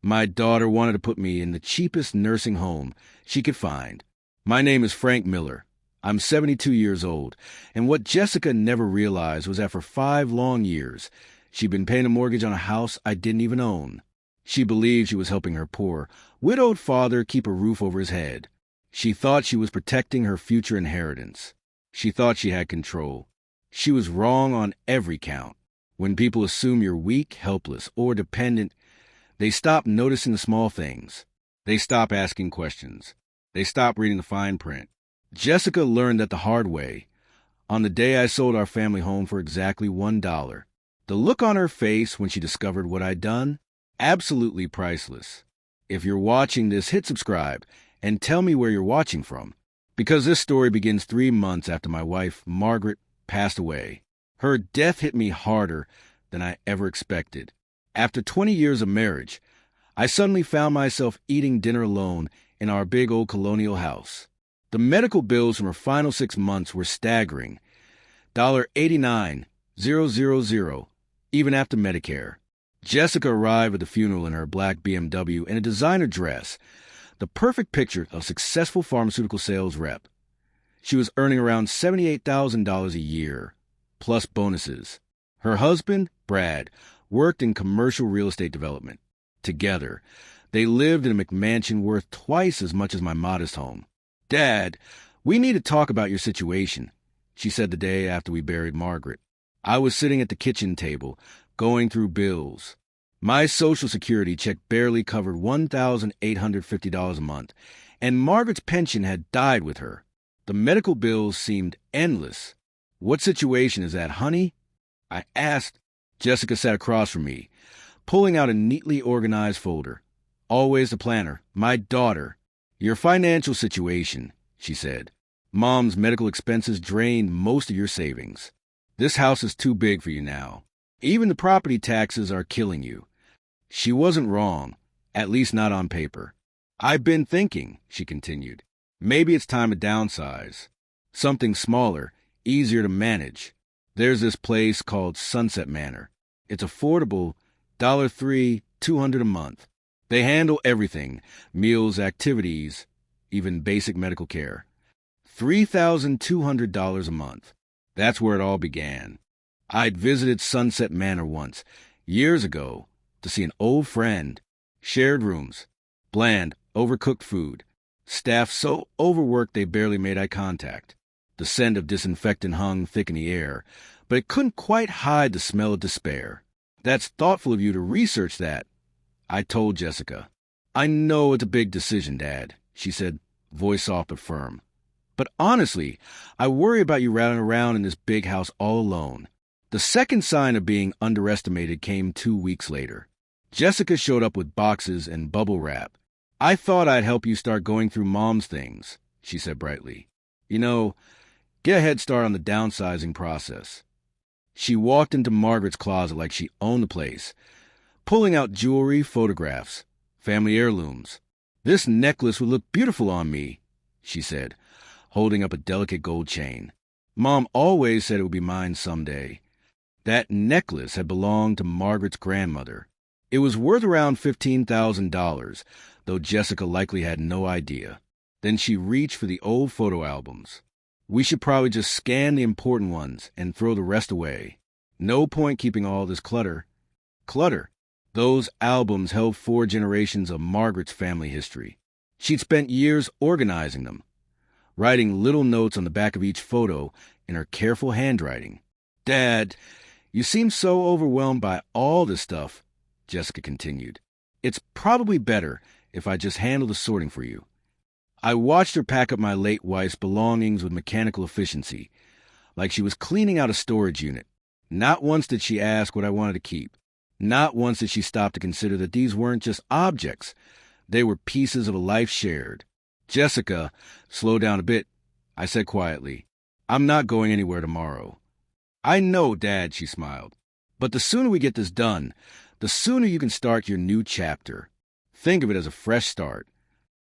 My daughter wanted to put me in the cheapest nursing home she could find. My name is Frank Miller. I'm 72 years old, and what Jessica never realized was that for 5 long years, she'd been paying a mortgage on a house I didn't even own. She believed she was helping her poor, widowed father keep a roof over his head. She thought she was protecting her future inheritance. She thought she had control. She was wrong on every count. When people assume you're weak, helpless, or dependent, they stop noticing the small things. They stop asking questions. They stop reading the fine print. Jessica learned that the hard way. On the day I sold our family home for exactly $1. The look on her face when she discovered what I'd done, absolutely priceless. If you're watching this, hit subscribe and tell me where you're watching from, because this story begins 3 months after my wife, Margaret, passed away. Her death hit me harder than I ever expected. After 20 years of marriage, I suddenly found myself eating dinner alone in our big old colonial house. The medical bills from her final 6 months were staggering. $89,000, even after Medicare. Jessica arrived at the funeral in her black BMW in a designer dress, the perfect picture of a successful pharmaceutical sales rep. She was earning around $78,000 a year, plus bonuses. Her husband, Brad, worked in commercial real estate development. Together, they lived in a McMansion worth twice as much as my modest home. "Dad, we need to talk about your situation," she said the day after we buried Margaret. I was sitting at the kitchen table, going through bills. My Social Security check barely covered $1,850 a month, and Margaret's pension had died with her. The medical bills seemed endless. "What situation is that, honey?" I asked. Jessica sat across from me, pulling out a neatly organized folder. "Always the planner. My daughter." "Your financial situation," she said. "Mom's medical expenses drained most of your savings. This house is too big for you now. Even the property taxes are killing you." She wasn't wrong, at least not on paper. "I've been thinking," she continued, "maybe it's time to downsize. Something smaller, easier to manage. There's this place called Sunset Manor. It's affordable, $3, $200 a month. They handle everything, meals, activities, even basic medical care. $3,200 a month. That's where it all began. I'd visited Sunset Manor once, years ago, to see an old friend. Shared rooms, bland, overcooked food, staff so overworked they barely made eye contact. The scent of disinfectant hung thick in the air, but it couldn't quite hide the smell of despair. "That's thoughtful of you to research that," I told Jessica. "I know it's a big decision, Dad," she said, voice soft but firm. "But honestly, I worry about you rattling around in this big house all alone." The second sign of being underestimated came 2 weeks later. Jessica showed up with boxes and bubble wrap. "I thought I'd help you start going through Mom's things," she said brightly. "You know, get a head start on the downsizing process." She walked into Margaret's closet like she owned the place, pulling out jewelry, photographs, family heirlooms. "This necklace would look beautiful on me," she said, holding up a delicate gold chain. "Mom always said it would be mine someday." That necklace had belonged to Margaret's grandmother. It was worth around $15,000, though Jessica likely had no idea. Then she reached for the old photo albums. "We should probably just scan the important ones and throw the rest away. No point keeping all this clutter." Clutter. Those albums held 4 generations of Margaret's family history. She'd spent years organizing them, writing little notes on the back of each photo in her careful handwriting. "Dad, you seem so overwhelmed by all this stuff," Jessica continued. "It's probably better if I just handle the sorting for you." I watched her pack up my late wife's belongings with mechanical efficiency, like she was cleaning out a storage unit. Not once did she ask what I wanted to keep. Not once did she stop to consider that these weren't just objects. They were pieces of a life shared. "Jessica, slow down a bit," I said quietly. "I'm not going anywhere tomorrow." "I know, Dad," she smiled. "But the sooner we get this done, the sooner you can start your new chapter. Think of it as a fresh start.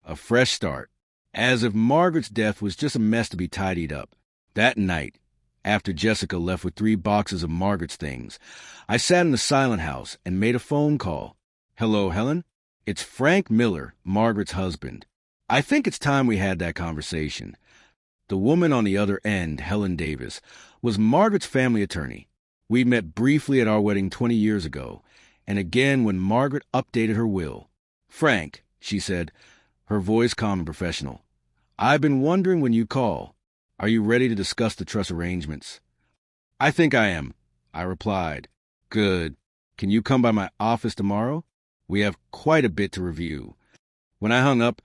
A fresh start. As if Margaret's death was just a mess to be tidied up." That night, after Jessica left with 3 boxes of Margaret's things, I sat in the silent house and made a phone call. "Hello, Helen?" It's Frank Miller, Margaret's husband. I think it's time we had that conversation. The woman on the other end, Helen Davis, was Margaret's family attorney. We met briefly at our wedding 20 years ago, and again when Margaret updated her will. Frank, she said, her voice calm and professional, I've been wondering when you call. Are you ready to discuss the trust arrangements? I think I am, I replied. Good. Can you come by my office tomorrow? We have quite a bit to review. When I hung up,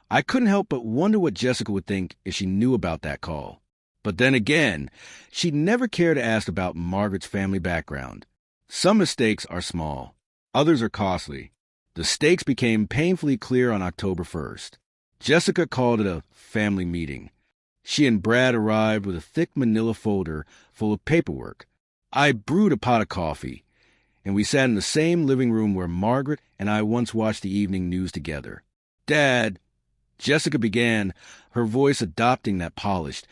I couldn't help but wonder what Jessica would think if she knew about that call. But then again, she'd never cared to ask about Margaret's family background. Some mistakes are small. Others are costly. The stakes became painfully clear on October 1st. Jessica called it a family meeting. She and Brad arrived with a thick manila folder full of paperwork. I brewed a pot of coffee, and we sat in the same living room where Margaret and I once watched the evening news together. Dad, Jessica began, her voice adopting that polished,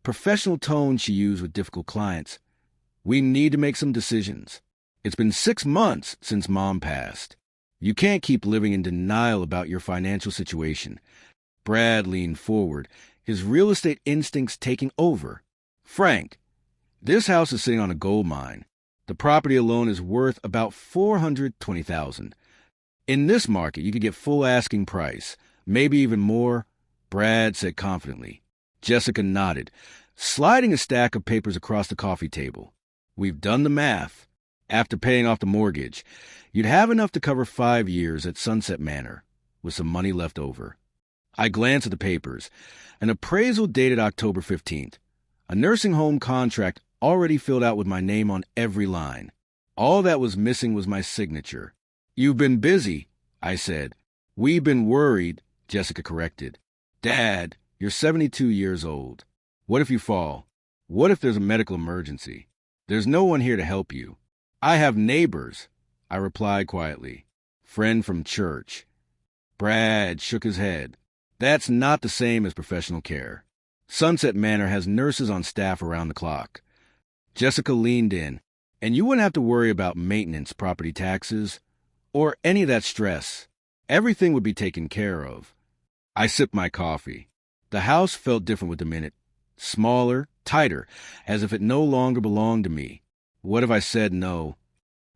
professional tone she used with difficult clients. We need to make some decisions. It's been 6 months since Mom passed. You can't keep living in denial about your financial situation. Brad leaned forward, his real estate instincts taking over. Frank, this house is sitting on a gold mine. The property alone is worth about $420,000. In this market, you could get full asking price, maybe even more, Brad said confidently. Jessica nodded, sliding a stack of papers across the coffee table. We've done the math. After paying off the mortgage, you'd have enough to cover 5 years at Sunset Manor, with some money left over. I glanced at the papers. An appraisal dated October 15th. A nursing home contract already filled out with my name on every line. All that was missing was my signature. You've been busy, I said. We've been worried, Jessica corrected. Dad, you're 72 years old. What if you fall? What if there's a medical emergency? There's no one here to help you. I have neighbors, I replied quietly. Friend from church. Brad shook his head. That's not the same as professional care. Sunset Manor has nurses on staff around the clock. Jessica leaned in, and you wouldn't have to worry about maintenance, property taxes, or any of that stress. Everything would be taken care of. I sipped my coffee. The house felt different with the minute. Smaller, tighter, as if it no longer belonged to me. What if I said no?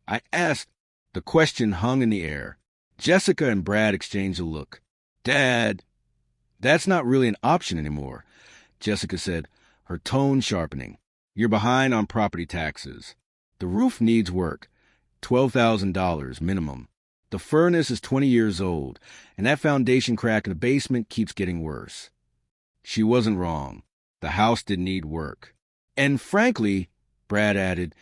I asked. The question hung in the air. Jessica and Brad exchanged a look. Dad, that's not really an option anymore, Jessica said, her tone sharpening. You're behind on property taxes. The roof needs work. $12,000 minimum. The furnace is 20 years old, and that foundation crack in the basement keeps getting worse. She wasn't wrong. The house did need work. And frankly, Brad added,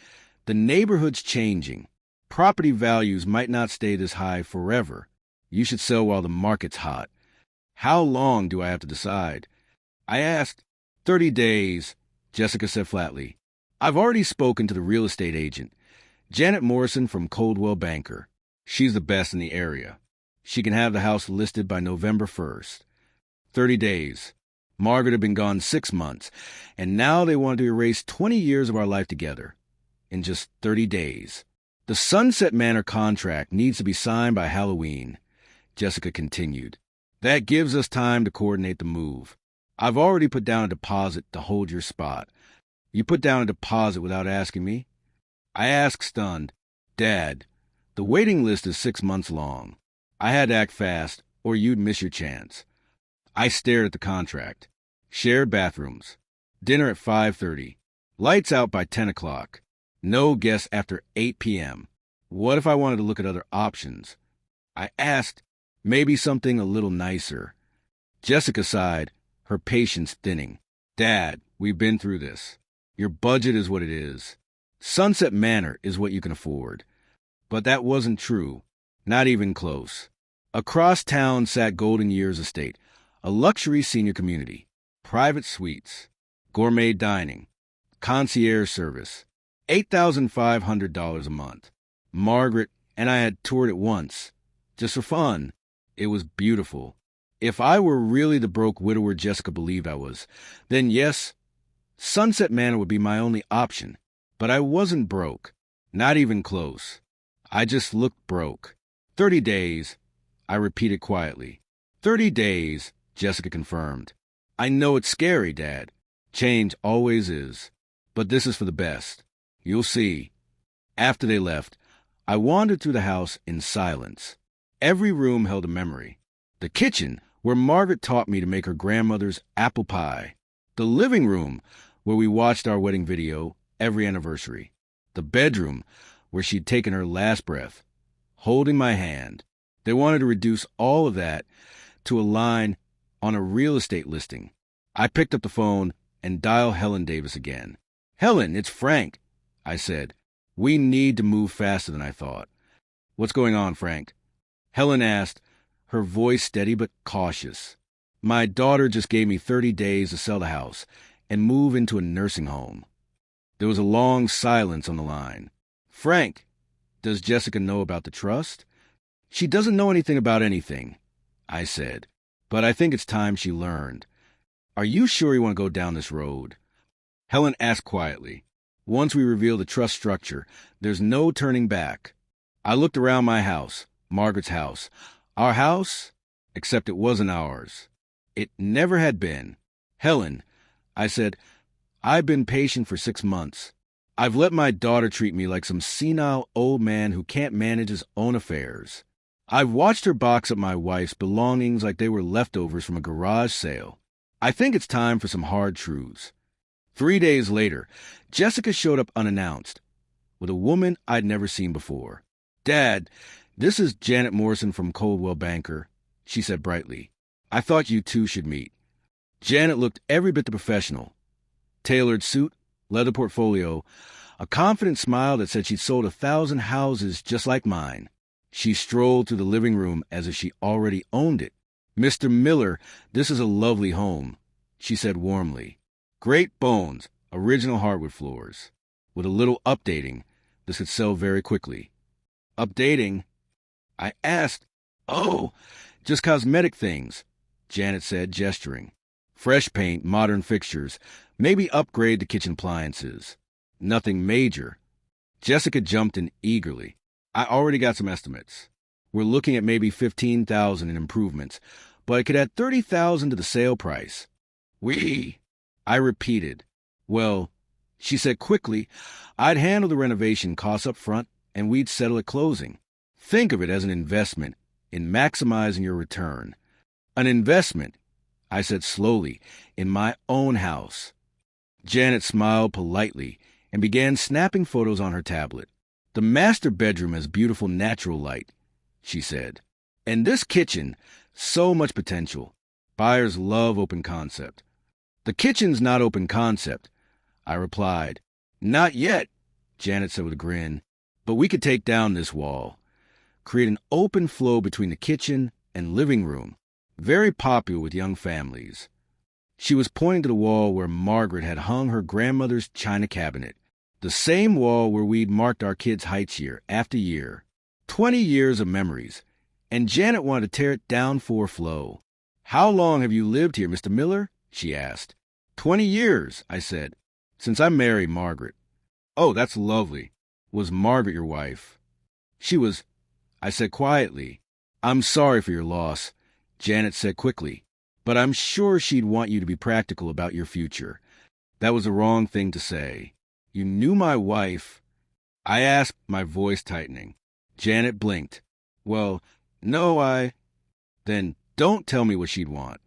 the neighborhood's changing. Property values might not stay this high forever. You should sell while the market's hot. How long do I have to decide? I asked. 30 days, Jessica said flatly. I've already spoken to the real estate agent, Janet Morrison from Coldwell Banker. She's the best in the area. She can have the house listed by November 1st. 30 days. Margaret had been gone 6 months, and now they wanted to erase 20 years of our life together in just 30 days. The Sunset Manor contract needs to be signed by Halloween, Jessica continued. That gives us time to coordinate the move. I've already put down a deposit to hold your spot. You put down a deposit without asking me? I asked, stunned. Dad, the waiting list is 6 months long. I had to act fast, or you'd miss your chance. I stared at the contract. Shared bathrooms. Dinner at 5:30. Lights out by 10 o'clock. No guests after 8 p.m. What if I wanted to look at other options? I asked, maybe something a little nicer. Jessica sighed, her patience thinning. Dad, we've been through this. Your budget is what it is. Sunset Manor is what you can afford. But that wasn't true. Not even close. Across town sat Golden Years Estate, a luxury senior community. Private suites, gourmet dining, concierge service, $8,500 a month. Margaret and I had toured it once, just for fun. It was beautiful. If I were really the broke widower Jessica believed I was, then yes, Sunset Manor would be my only option. But I wasn't broke, not even close. I just looked broke. 30 days. I repeated quietly. 30 days, Jessica confirmed. I know it's scary, Dad. Change always is. But this is for the best. You'll see. After they left, I wandered through the house in silence. Every room held a memory. The kitchen, where Margaret taught me to make her grandmother's apple pie. The living room, where we watched our wedding video every anniversary. The bedroom, where she'd taken her last breath, holding my hand. They wanted to reduce all of that to a line on a real estate listing. I picked up the phone and dialed Helen Davis again. Helen, it's Frank, I said. We need to move faster than I thought. What's going on, Frank? Helen asked, her voice steady but cautious. My daughter just gave me 30 days to sell the house and move into a nursing home. There was a long silence on the line. Frank, does Jessica know about the trust? She doesn't know anything about anything, I said, but I think it's time she learned. Are you sure you want to go down this road? Helen asked quietly. Once we reveal the trust structure, there's no turning back. I looked around my house, Margaret's house. Our house, except it wasn't ours. It never had been. Helen, I said, I've been patient for 6 months. I've let my daughter treat me like some senile old man who can't manage his own affairs. I've watched her box up my wife's belongings like they were leftovers from a garage sale. I think it's time for some hard truths. 3 days later, Jessica showed up unannounced, with a woman I'd never seen before. Dad, this is Janet Morrison from Coldwell Banker, she said brightly. I thought you two should meet. Janet looked every bit the professional. Tailored suit, leather portfolio, a confident smile that said she'd sold 1,000 houses just like mine. She strolled through the living room as if she already owned it. Mr. Miller, this is a lovely home, she said warmly. Great bones, original hardwood floors. With a little updating, this could sell very quickly. Updating? I asked. Oh, just cosmetic things, Janet said, gesturing. Fresh paint, modern fixtures, maybe upgrade the kitchen appliances. Nothing major. Jessica jumped in eagerly. I already got some estimates. We're looking at maybe $15,000 in improvements, but it could add $30,000 to the sale price. I repeated. Well, she said quickly, I'd handle the renovation costs up front and we'd settle at closing. Think of it as an investment in maximizing your return. An investment, I said slowly, in my own house. Janet smiled politely and began snapping photos on her tablet. The master bedroom has beautiful natural light, she said. And this kitchen, so much potential. Buyers love open concept. The kitchen's not open concept, I replied. Not yet, Janet said with a grin. But we could take down this wall. Create an open flow between the kitchen and living room. Very popular with young families. She was pointing to the wall where Margaret had hung her grandmother's china cabinet. The same wall where we'd marked our kids' heights year after year. 20 years of memories. And Janet wanted to tear it down for flow. How long have you lived here, Mr. Miller? She asked. 20 years, I said, since I married Margaret. Oh, that's lovely. Was Margaret your wife? She was, I said quietly. I'm sorry for your loss, Janet said quickly, but I'm sure she'd want you to be practical about your future. That was the wrong thing to say. You knew my wife? I asked, my voice tightening. Janet blinked. Well, no, Then don't tell me what she'd want.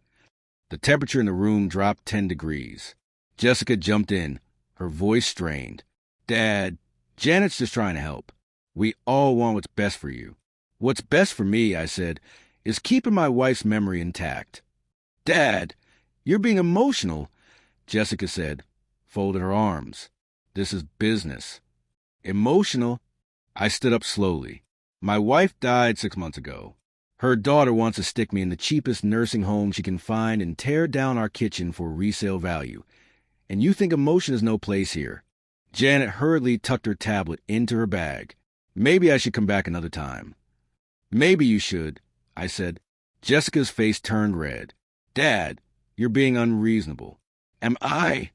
The temperature in the room dropped 10 degrees. Jessica jumped in, her voice strained. Dad, Janet's just trying to help. We all want what's best for you. What's best for me, I said, is keeping my wife's memory intact. Dad, you're being emotional, Jessica said, folded her arms. This is business. Emotional? I stood up slowly. My wife died 6 months ago. Her daughter wants to stick me in the cheapest nursing home she can find and tear down our kitchen for resale value. And you think emotion is no place here. Janet hurriedly tucked her tablet into her bag. Maybe I should come back another time. Maybe you should, I said. Jessica's face turned red. Dad, you're being unreasonable. Am I?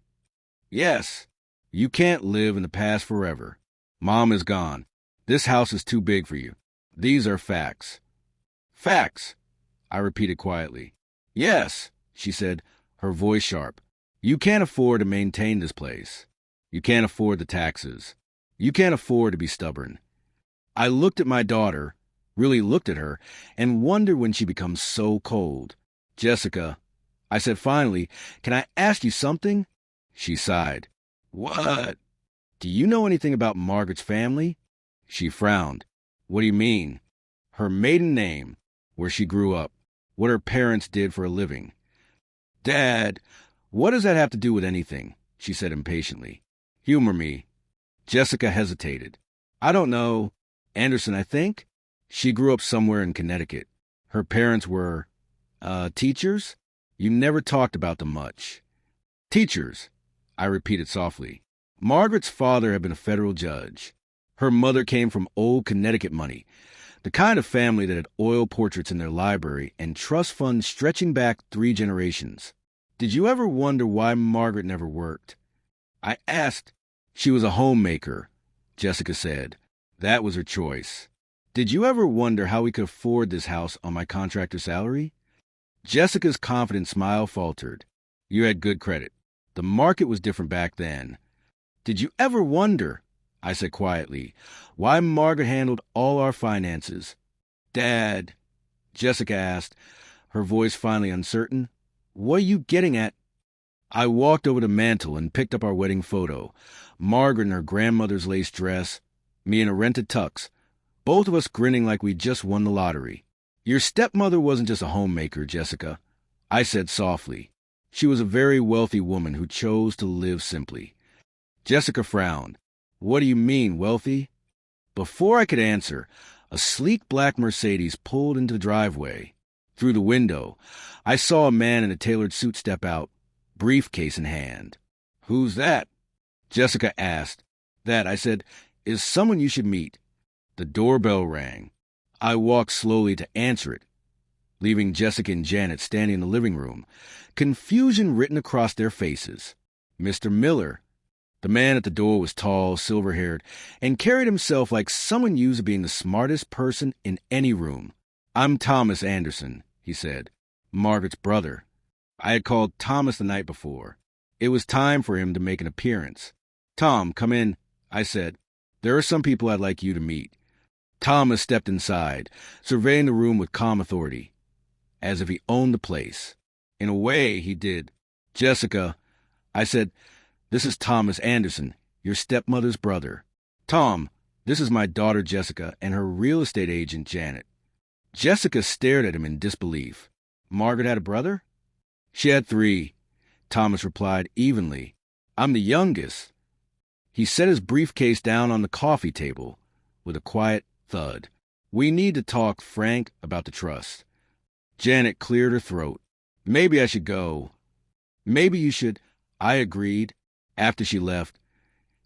Yes. You can't live in the past forever. Mom is gone. This house is too big for you. These are facts. Facts, I repeated quietly. Yes, she said, her voice sharp. You can't afford to maintain this place. You can't afford the taxes. You can't afford to be stubborn. I looked at my daughter, really looked at her, and wondered when she becomes so cold. Jessica, I said finally, can I ask you something? She sighed. What? Do you know anything about Margaret's family? She frowned. What do you mean? Her maiden name, where she grew up, what her parents did for a living. Dad, what does that have to do with anything? She said impatiently. Humor me. Jessica hesitated. I don't know. Anderson, I think? She grew up somewhere in Connecticut. Her parents were, teachers? You never talked about them much. Teachers, I repeated softly. Margaret's father had been a federal judge. Her mother came from old Connecticut money, the kind of family that had oil portraits in their library and trust funds stretching back 3 generations. Did you ever wonder why Margaret never worked? I asked. She was a homemaker, Jessica said. That was her choice. Did you ever wonder how we could afford this house on my contractor salary? Jessica's confident smile faltered. You had good credit. The market was different back then. Did you ever wonder, I said quietly, why Margaret handled all our finances? Dad, Jessica asked, her voice finally uncertain, what are you getting at? I walked over to the mantel and picked up our wedding photo. Margaret in her grandmother's lace dress, me in a rented tux, both of us grinning like we'd just won the lottery. Your stepmother wasn't just a homemaker, Jessica, I said softly. She was a very wealthy woman who chose to live simply. Jessica frowned. What do you mean, wealthy? Before I could answer, a sleek black Mercedes pulled into the driveway. Through the window, I saw a man in a tailored suit step out, briefcase in hand. Who's that? Jessica asked. That, I said, is someone you should meet. The doorbell rang. I walked slowly to answer it, leaving Jessica and Janet standing in the living room, confusion written across their faces. Mr. Miller. The man at the door was tall, silver-haired, and carried himself like someone used to being the smartest person in any room. I'm Thomas Anderson, he said, Margaret's brother. I had called Thomas the night before. It was time for him to make an appearance. Tom, come in, I said. There are some people I'd like you to meet. Thomas stepped inside, surveying the room with calm authority, as if he owned the place. In a way, he did. Jessica, I said, this is Thomas Anderson, your stepmother's brother. Tom, this is my daughter Jessica and her real estate agent Janet. Jessica stared at him in disbelief. Margaret had a brother? She had 3, Thomas replied evenly. I'm the youngest. He set his briefcase down on the coffee table with a quiet thud. We need to talk frank about the trust. Janet cleared her throat. Maybe I should go. Maybe you should. I agreed. After she left,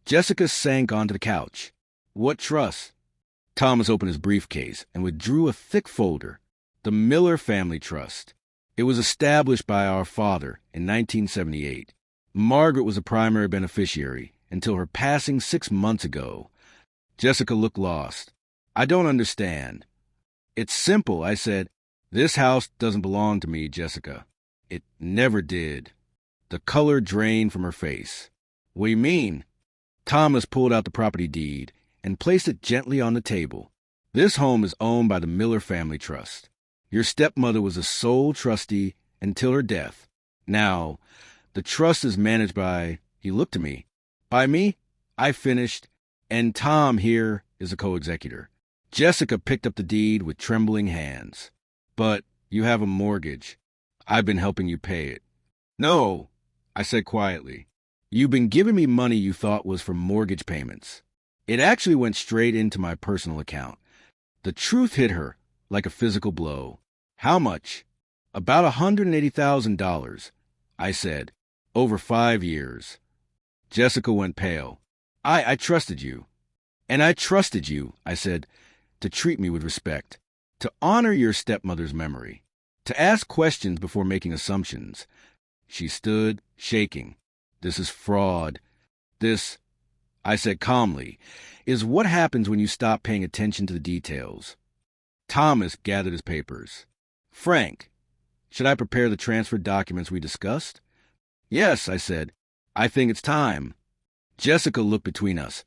Jessica sank onto the couch. What trust? Thomas opened his briefcase and withdrew a thick folder. The Miller Family Trust. It was established by our father in 1978. Margaret was a primary beneficiary until her passing 6 months ago. Jessica looked lost. I don't understand. It's simple, I said. This house doesn't belong to me, Jessica. It never did. The color drained from her face. What do you mean? Thomas pulled out the property deed and placed it gently on the table. This home is owned by the Miller Family Trust. Your stepmother was the sole trustee until her death. Now, the trust is managed by, he looked to me. By me? I finished, and Tom here is a co-executor. Jessica picked up the deed with trembling hands. But you have a mortgage. I've been helping you pay it. No, I said quietly. You've been giving me money you thought was for mortgage payments. It actually went straight into my personal account. The truth hit her like a physical blow. How much? About $180,000, I said, over 5 years. Jessica went pale. I trusted you. And I trusted you, I said, to treat me with respect, to honor your stepmother's memory, to ask questions before making assumptions. She stood, shaking. This is fraud. This, I said calmly, is what happens when you stop paying attention to the details. Thomas gathered his papers. Frank, should I prepare the transfer documents we discussed? Yes, I said. I think it's time. Jessica looked between us,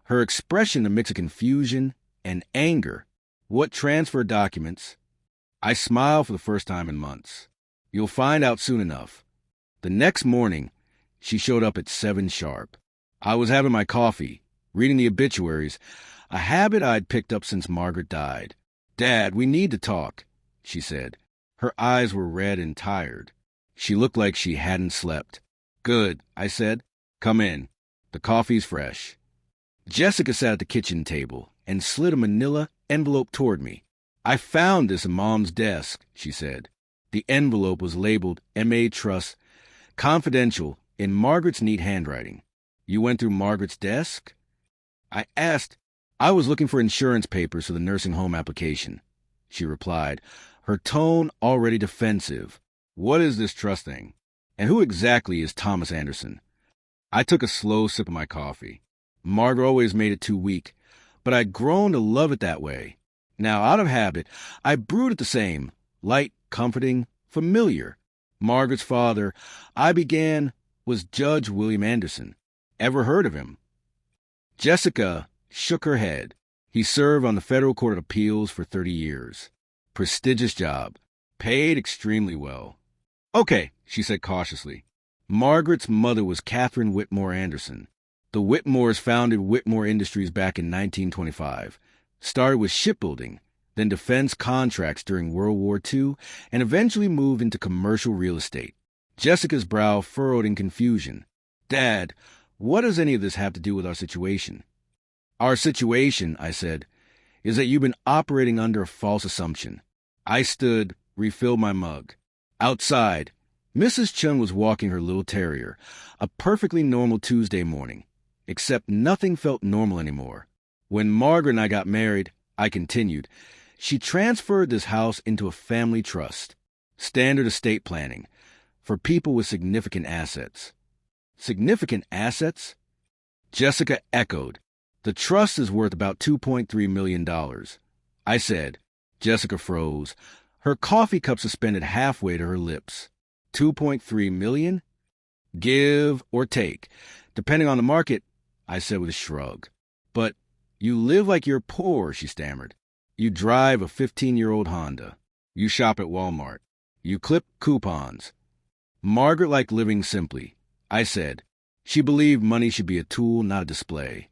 her expression a mix of confusion and anger. What transfer documents? I smiled for the first time in months. You'll find out soon enough. The next morning, she showed up at 7 sharp. I was having my coffee, reading the obituaries, a habit I'd picked up since Margaret died. Dad, we need to talk, she said. Her eyes were red and tired. She looked like she hadn't slept. Good, I said. Come in. The coffee's fresh. Jessica sat at the kitchen table and slid a manila envelope toward me. I found this in Mom's desk, she said. The envelope was labeled M.A. Trust, confidential, in Margaret's neat handwriting. You went through Margaret's desk? I asked. I was looking for insurance papers for the nursing home application, she replied, her tone already defensive. What is this trust thing? And who exactly is Thomas Anderson? I took a slow sip of my coffee. Margaret always made it too weak, but I'd grown to love it that way. Now, out of habit, I brewed it the same, light, comforting, familiar. Margaret's father, I began, was Judge William Anderson. Ever heard of him? Jessica shook her head. He served on the Federal Court of Appeals for 30 years. Prestigious job. Paid extremely well. Okay, she said cautiously. Margaret's mother was Catherine Whitmore Anderson. The Whitmores founded Whitmore Industries back in 1925. Started with shipbuilding, then defense contracts during World War II, and eventually moved into commercial real estate. Jessica's brow furrowed in confusion. Dad, what does any of this have to do with our situation? Our situation, I said, is that you've been operating under a false assumption. I stood, refilled my mug. Outside, Mrs. Chun was walking her little terrier, a perfectly normal Tuesday morning, except nothing felt normal anymore. When Margaret and I got married, I continued, she transferred this house into a family trust, standard estate planning, for people with significant assets. Significant assets? Jessica echoed. The trust is worth about $2.3 million. I said. Jessica froze, her coffee cup suspended halfway to her lips. 2.3 million? Give or take, depending on the market, I said with a shrug. But you live like you're poor, she stammered. You drive a 15-year-old Honda. You shop at Walmart. You clip coupons. Margaret liked living simply, I said. She believed money should be a tool, not a display.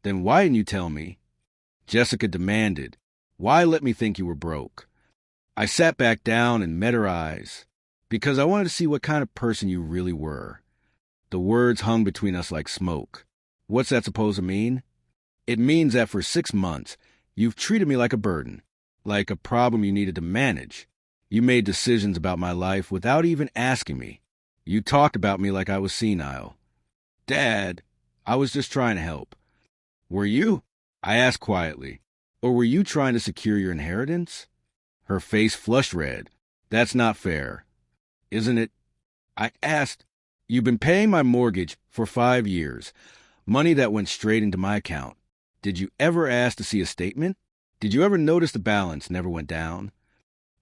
Then why didn't you tell me? Jessica demanded. Why let me think you were broke? I sat back down and met her eyes, because I wanted to see what kind of person you really were. The words hung between us like smoke. What's that supposed to mean? It means that for 6 months, you've treated me like a burden, like a problem you needed to manage. You made decisions about my life without even asking me. You talked about me like I was senile. Dad, I was just trying to help. Were you? I asked quietly. Or were you trying to secure your inheritance? Her face flushed red. That's not fair. Isn't it? I asked. You've been paying my mortgage for 5 years, money that went straight into my account. Did you ever ask to see a statement? Did you ever notice the balance never went down?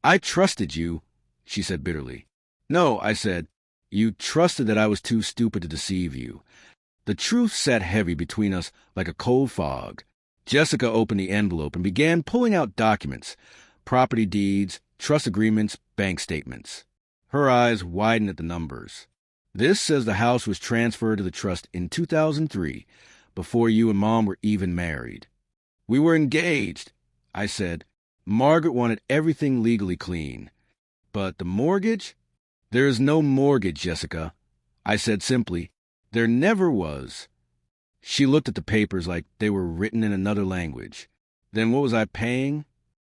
I trusted you, she said bitterly. No, I said. You trusted that I was too stupid to deceive you. The truth sat heavy between us like a cold fog. Jessica opened the envelope and began pulling out documents, property deeds, trust agreements, bank statements. Her eyes widened at the numbers. This says the house was transferred to the trust in 2003, before you and Mom were even married. We were engaged, I said. Margaret wanted everything legally clean. But the mortgage? There is no mortgage, Jessica. I said simply. There never was. She looked at the papers like they were written in another language. Then what was I paying?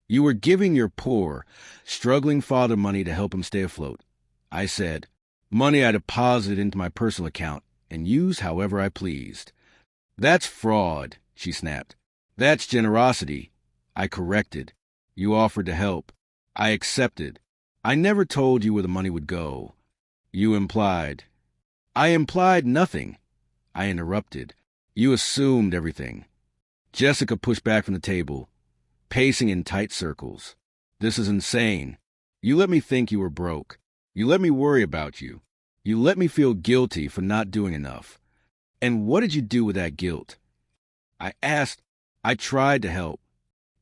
You were giving your poor, struggling father money to help him stay afloat. I said, money I deposited into my personal account and used however I pleased. That's fraud, she snapped. That's generosity. I corrected. You offered to help. I accepted. I never told you where the money would go. You implied. I implied nothing. I interrupted. You assumed everything. Jessica pushed back from the table. pacing in tight circles. This is insane. You let me think you were broke. You let me worry about you. You let me feel guilty for not doing enough. And what did you do with that guilt? I asked. I tried to help.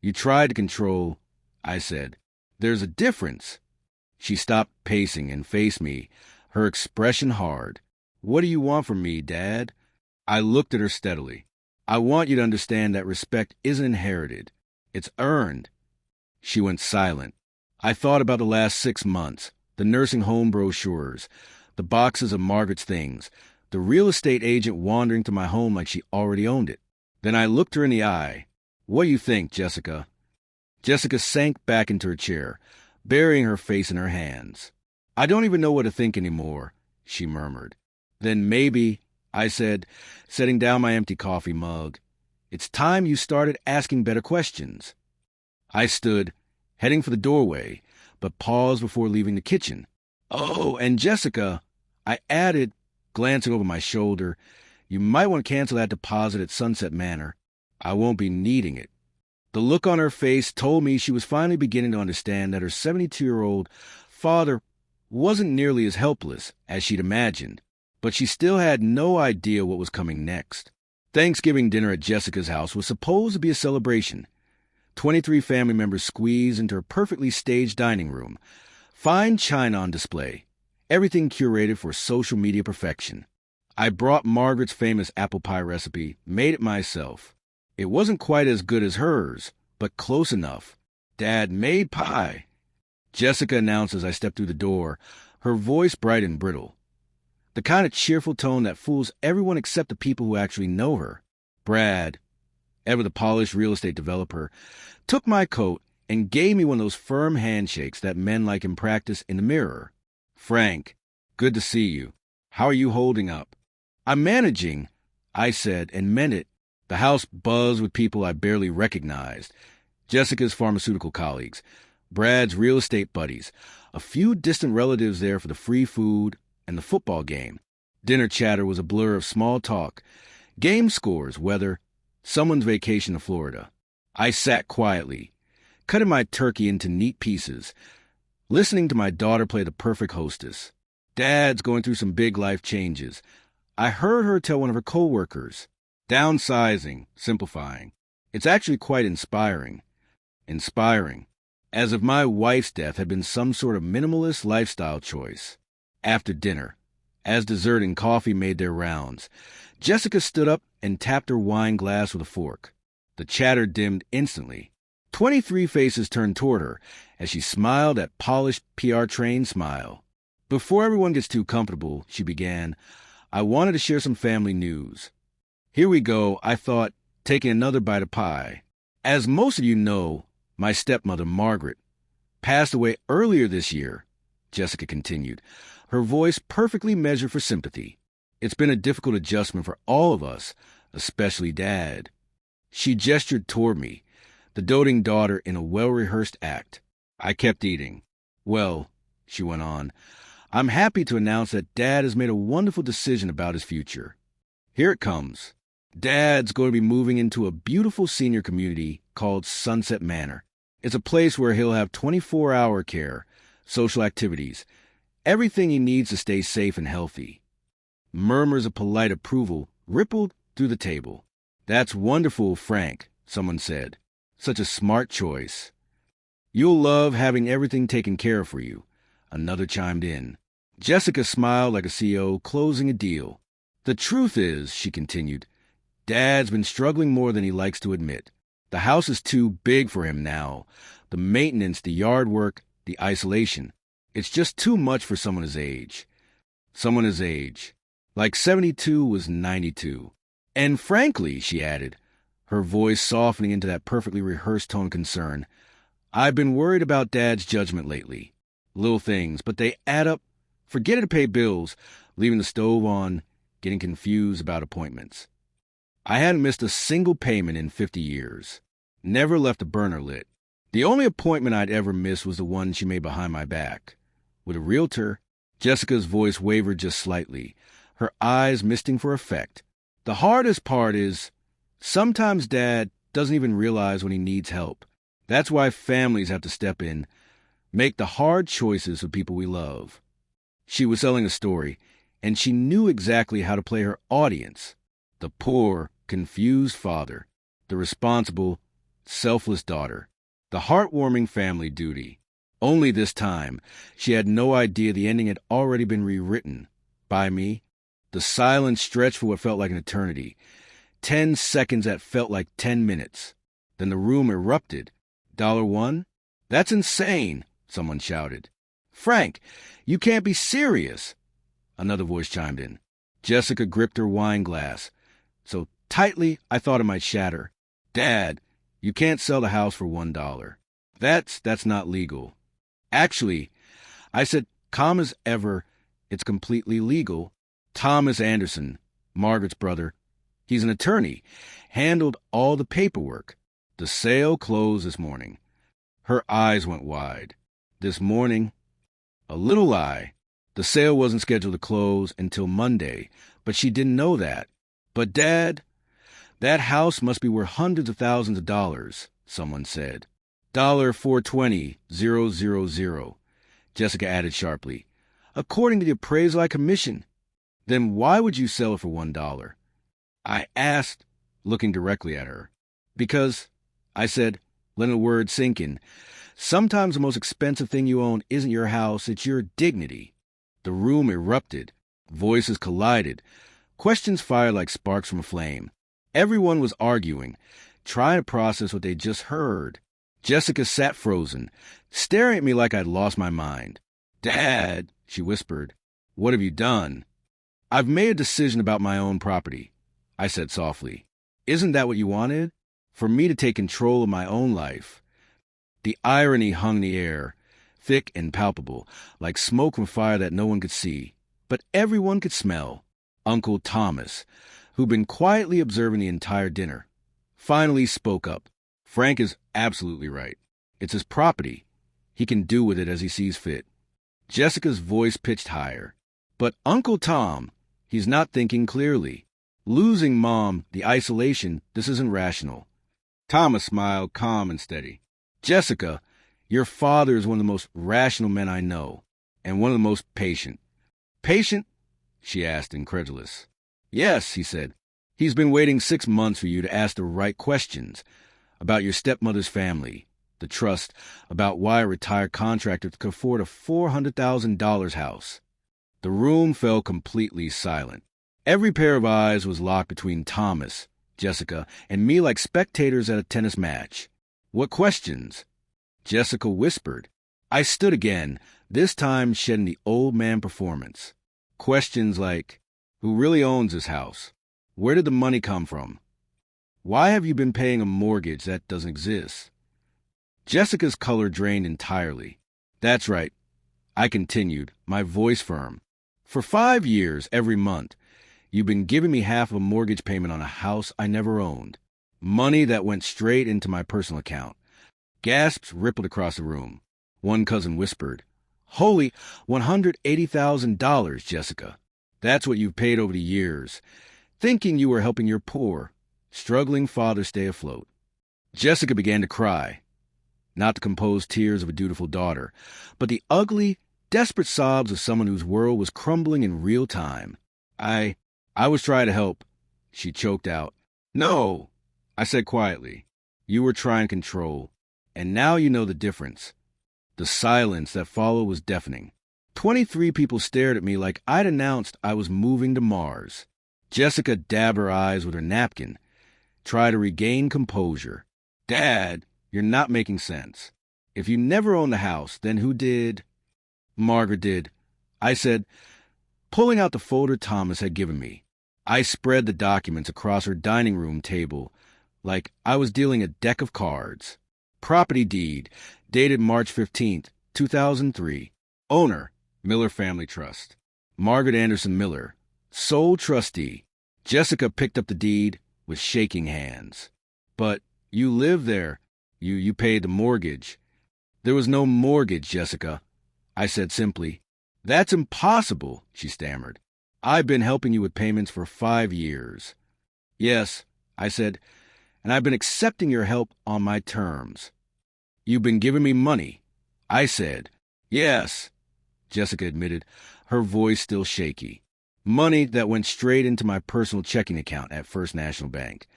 You tried to control. I said. There's a difference. She stopped pacing and faced me, her expression hard. What do you want from me, Dad? I looked at her steadily. I want you to understand that respect isn't inherited. It's earned. She went silent. I thought about the last 6 months, the nursing home brochures, the boxes of Margaret's things, the real estate agent wandering to my home like she already owned it. Then I looked her in the eye. What do you think, Jessica? Jessica sank back into her chair, burying her face in her hands. I don't even know what to think anymore, she murmured. Then maybe, I said, setting down my empty coffee mug, it's time you started asking better questions. I stood, heading for the doorway, but paused before leaving the kitchen. Oh, and Jessica, I added, glancing over my shoulder, you might want to cancel that deposit at Sunset Manor. I won't be needing it. The look on her face told me she was finally beginning to understand that her 72-year-old father wasn't nearly as helpless as she'd imagined, but she still had no idea what was coming next. Thanksgiving dinner at Jessica's house was supposed to be a celebration. 23 family members squeezed into her perfectly staged dining room. Fine china on display. Everything curated for social media perfection. I brought Margaret's famous apple pie recipe, made it myself. It wasn't quite as good as hers, but close enough. Dad made pie, Jessica announced as I stepped through the door, her voice bright and brittle. The kind of cheerful tone that fools everyone except the people who actually know her. Brad, ever the polished real estate developer, took my coat and gave me one of those firm handshakes that men like in practice in the mirror. Frank, good to see you. How are you holding up? I'm managing, I said, and meant it. The house buzzed with people I barely recognized. Jessica's pharmaceutical colleagues, Brad's real estate buddies, a few distant relatives there for the free food and the football game. Dinner chatter was a blur of small talk, game scores, weather, someone's vacation to Florida. I sat quietly, cutting my turkey into neat pieces, listening to my daughter play the perfect hostess. Dad's going through some big life changes. I heard her tell one of her coworkers, downsizing, simplifying. It's actually quite inspiring. Inspiring. As if my wife's death had been some sort of minimalist lifestyle choice. After dinner, as dessert and coffee made their rounds, Jessica stood up and tapped her wine glass with a fork. The chatter dimmed instantly. 23 faces turned toward her as she smiled that polished PR-trained smile. Before everyone gets too comfortable, she began, I wanted to share some family news. Here we go, I thought, taking another bite of pie. As most of you know, my stepmother, Margaret, passed away earlier this year, Jessica continued, her voice perfectly measured for sympathy. It's been a difficult adjustment for all of us, especially Dad. She gestured toward me, the doting daughter in a well-rehearsed act. I kept eating. Well, she went on, I'm happy to announce that Dad has made a wonderful decision about his future. Here it comes. Dad's going to be moving into a beautiful senior community called Sunset Manor. It's a place where he'll have 24-hour care, social activities, everything he needs to stay safe and healthy. Murmurs of polite approval rippled through the table. That's wonderful, Frank, someone said. Such a smart choice. You'll love having everything taken care of for you, another chimed in. Jessica smiled like a CEO closing a deal. The truth is, she continued, Dad's been struggling more than he likes to admit. The house is too big for him now. The maintenance, the yard work, the isolation. It's just too much for someone his age. Someone his age. Like 72 was 92. And frankly, she added, her voice softening into that perfectly rehearsed tone of concern, I've been worried about Dad's judgment lately. Little things, but they add up. Forgetting to pay bills, leaving the stove on, getting confused about appointments. I hadn't missed a single payment in 50 years. Never left a burner lit. The only appointment I'd ever missed was the one she made behind my back. With a realtor, Jessica's voice wavered just slightly, her eyes misting for effect. The hardest part is, sometimes Dad doesn't even realize when he needs help. That's why families have to step in, make the hard choices for people we love. She was selling a story, and she knew exactly how to play her audience. The poor, confused father, the responsible, selfless daughter, the heartwarming family duty. Only this time, she had no idea the ending had already been rewritten by me. The silence stretched for what felt like an eternity. 10 seconds that felt like 10 minutes. Then the room erupted. $1? That's insane, someone shouted. Frank, you can't be serious. Another voice chimed in. Jessica gripped her wine glass so tightly I thought it might shatter. Dad, you can't sell the house for $1. That's not legal. Actually, I said calm as ever, it's completely legal. Thomas Anderson, Margaret's brother, he's an attorney, handled all the paperwork. The sale closed this morning. Her eyes went wide. This morning? A little lie. The sale wasn't scheduled to close until Monday, but she didn't know that. But Dad, that house must be worth hundreds of thousands of dollars, someone said. $420,000, Jessica added sharply. According to the appraisal I commissioned. Then why would you sell it for $1? I asked, looking directly at her. Because, I said, letting the word sink in, sometimes the most expensive thing you own isn't your house, it's your dignity. The room erupted. Voices collided. Questions fired like sparks from a flame. Everyone was arguing, trying to process what they just heard. Jessica sat frozen, staring at me like I'd lost my mind. Dad, she whispered, what have you done? I've made a decision about my own property, I said softly. Isn't that what you wanted? For me to take control of my own life. The irony hung in the air, thick and palpable, like smoke from fire that no one could see, but everyone could smell. Uncle Thomas, who'd been quietly observing the entire dinner, finally spoke up. Frank is absolutely right. It's his property. He can do with it as he sees fit. Jessica's voice pitched higher. But Uncle Tom, he's not thinking clearly. Losing Mom, the isolation, this isn't rational. Thomas smiled, calm and steady. Jessica, your father is one of the most rational men I know, and one of the most patient. Patient? She asked, incredulous. Yes, he said. He's been waiting 6 months for you to ask the right questions about your stepmother's family, the trust, about why a retired contractor could afford a $400,000 house. The room fell completely silent. Every pair of eyes was locked between Thomas, Jessica, and me like spectators at a tennis match. What questions? Jessica whispered. I stood again, this time shedding the old man performance. Questions like, who really owns this house? Where did the money come from? Why have you been paying a mortgage that doesn't exist? Jessica's color drained entirely. That's right, I continued, my voice firm. For 5 years, every month, you've been giving me half of a mortgage payment on a house I never owned. Money that went straight into my personal account. Gasps rippled across the room. One cousin whispered, Holy $180,000, Jessica. That's what you've paid over the years, thinking you were helping your poor, struggling father stay afloat. Jessica began to cry, not the composed tears of a dutiful daughter, but the ugly, desperate sobs of someone whose world was crumbling in real time. I was trying to help, she choked out. No, I said quietly. You were trying to control, and now you know the difference. The silence that followed was deafening. 23 people stared at me like I'd announced I was moving to Mars. Jessica dabbed her eyes with her napkin, tried to regain composure. Dad, you're not making sense. If you never owned the house, then who did? Margaret did, I said, pulling out the folder Thomas had given me. I spread the documents across her dining room table like I was dealing a deck of cards. Property deed, dated March 15th, 2003. Owner, Miller Family Trust. Margaret Anderson Miller, sole trustee. Jessica picked up the deed with shaking hands. But you live there. You paid the mortgage. There was no mortgage, Jessica, I said simply. That's impossible, she stammered. I've been helping you with payments for 5 years. Yes, I said, and I've been accepting your help on my terms. You've been giving me money. I said, yes, Jessica admitted, her voice still shaky. Money that went straight into my personal checking account at First National Bank.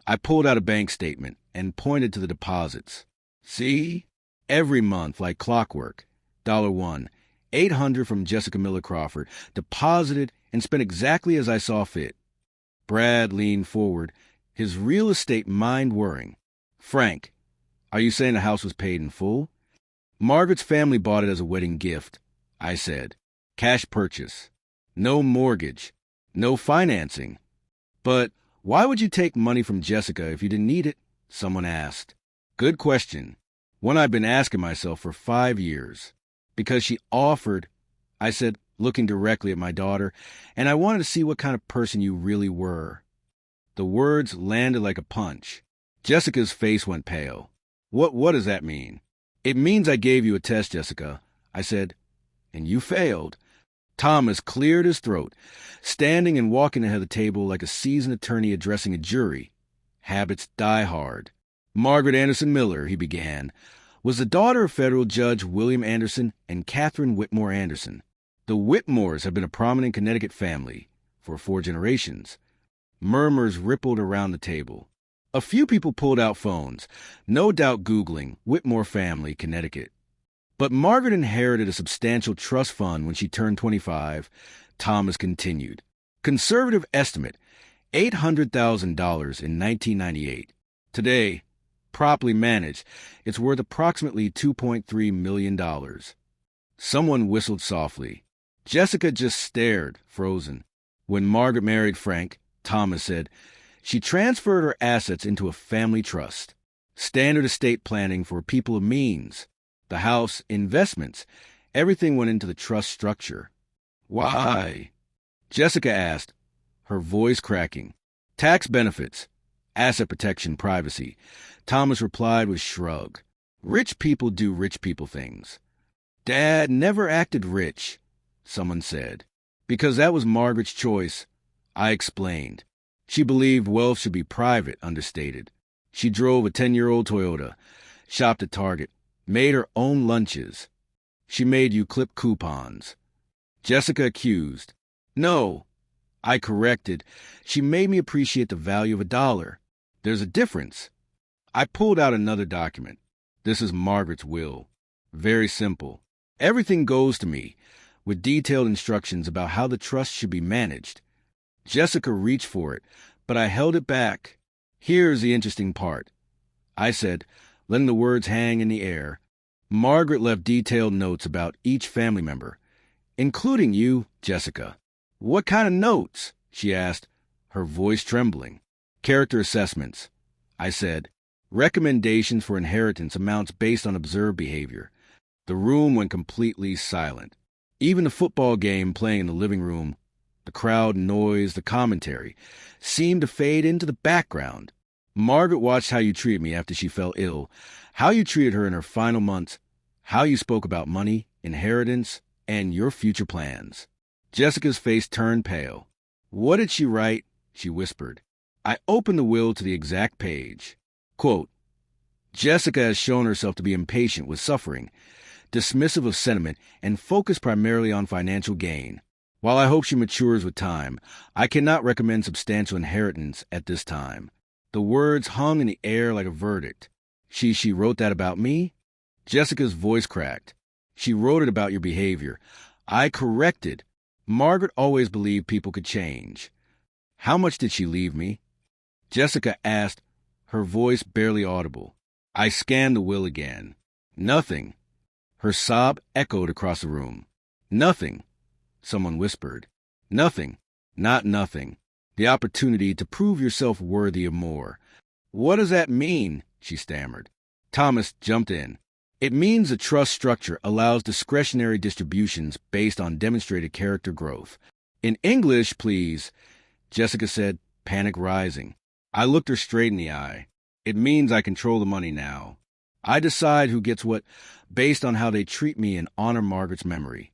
I pulled out a bank statement and pointed to the deposits. See? Every month, like clockwork. $1, $800 from Jessica Miller Crawford, deposited and spent exactly as I saw fit. Brad leaned forward, his real estate mind whirring. Frank, are you saying the house was paid in full? Margaret's family bought it as a wedding gift, I said. Cash purchase. No mortgage. No financing. But why would you take money from Jessica if you didn't need it? Someone asked. Good question. One I've been asking myself for 5 years. Because she offered, I said, looking directly at my daughter, and I wanted to see what kind of person you really were. The words landed like a punch. Jessica's face went pale. What does that mean? It means I gave you a test, Jessica, I said, and you failed. Thomas cleared his throat, standing and walking ahead of the table like a seasoned attorney addressing a jury. Habits die hard. Margaret Anderson Miller, he began, was the daughter of federal judge William Anderson and Catherine Whitmore Anderson. The Whitmores have been a prominent Connecticut family for 4 generations. Murmurs rippled around the table. A few people pulled out phones, no doubt Googling Whitmore family, Connecticut. But Margaret inherited a substantial trust fund when she turned 25, Thomas continued. Conservative estimate, $800,000 in 1998. Today, properly managed, it's worth approximately $2.3 million. Someone whistled softly. Jessica just stared, frozen. When Margaret married Frank, Thomas said, she transferred her assets into a family trust. Standard estate planning for people of means. The house, investments, everything went into the trust structure. Why? Jessica asked, her voice cracking. Tax benefits, asset protection, privacy. Thomas replied with a shrug. Rich people do rich people things. Dad never acted rich, someone said. Because that was Margaret's choice, I explained. She believed wealth should be private, understated. She drove a 10-year-old Toyota, shopped at Target, made her own lunches. She made you clip coupons. Jessica accused. No, I corrected. She made me appreciate the value of $1. There's a difference. I pulled out another document. This is Margaret's will. Very simple. Everything goes to me, with detailed instructions about how the trust should be managed. Jessica reached for it, but I held it back. Here's the interesting part, I said, letting the words hang in the air. Margaret left detailed notes about each family member, including you, Jessica. What kind of notes? She asked, her voice trembling. Character assessments, I said. Recommendations for inheritance amounts based on observed behavior. The room went completely silent. Even the football game playing in the living room, the crowd noise, the commentary, seemed to fade into the background. Margaret watched how you treated me after she fell ill, how you treated her in her final months, how you spoke about money, inheritance, and your future plans. Jessica's face turned pale. What did she write? She whispered. I opened the will to the exact page. Quote, Jessica has shown herself to be impatient with suffering, dismissive of sentiment, and focused primarily on financial gain. While I hope she matures with time, I cannot recommend substantial inheritance at this time. The words hung in the air like a verdict. She wrote that about me? Jessica's voice cracked. She wrote it about your behavior. I corrected. Margaret always believed people could change. How much did she leave me? Jessica asked, her voice barely audible. I scanned the will again. Nothing. Her sob echoed across the room. Nothing. Someone whispered. Nothing. Not nothing. The opportunity to prove yourself worthy of more. What does that mean? She stammered. Thomas jumped in. It means the trust structure allows discretionary distributions based on demonstrated character growth. In English, please, Jessica said, panic rising. I looked her straight in the eye. It means I control the money now. I decide who gets what based on how they treat me and honor Margaret's memory.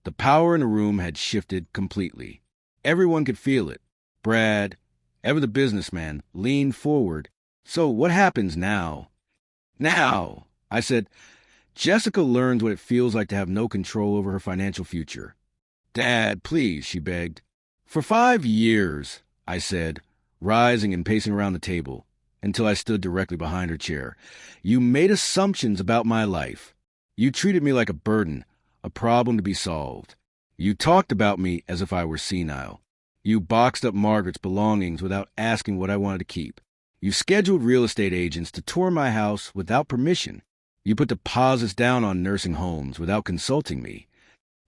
The power in the room had shifted completely. Everyone could feel it. Brad, ever the businessman, leaned forward. So what happens now? Now, I said, Jessica learns what it feels like to have no control over her financial future. Dad, please, she begged. For 5 years, I said, rising and pacing around the table, until I stood directly behind her chair. You made assumptions about my life. You treated me like a burden, a problem to be solved. You talked about me as if I were senile. You boxed up Margaret's belongings without asking what I wanted to keep. You scheduled real estate agents to tour my house without permission. You put deposits down on nursing homes without consulting me.